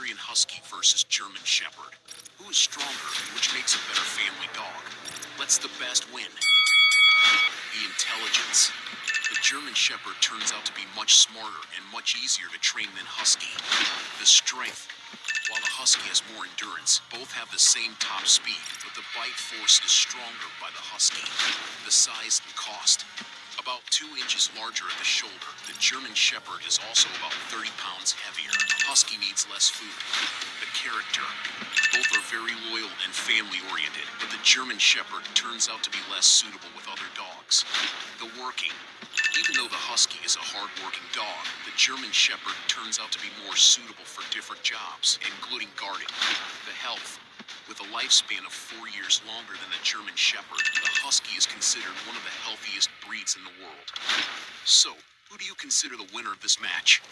Siberian Husky versus German Shepherd. Who is stronger and which makes a better family dog? Let's the best win. The intelligence. The German Shepherd turns out to be much smarter and much easier to train than Husky. The strength. While the Husky has more endurance, both have the same top speed, but the bite force is stronger by the Husky. The size and cost. About 2 inches larger at the shoulder, the German Shepherd is also about 30 pounds heavier. Husky needs less food. The character. Both are very loyal and family-oriented, but the German Shepherd turns out to be less suitable with other dogs. The working. Even though the Husky is a hard-working dog, the German Shepherd turns out to be more suitable for different jobs, including guarding. The health. With a lifespan of 4 years longer than the German Shepherd, the Husky is considered one of the healthiest breeds in the world. So, who do you consider the winner of this match?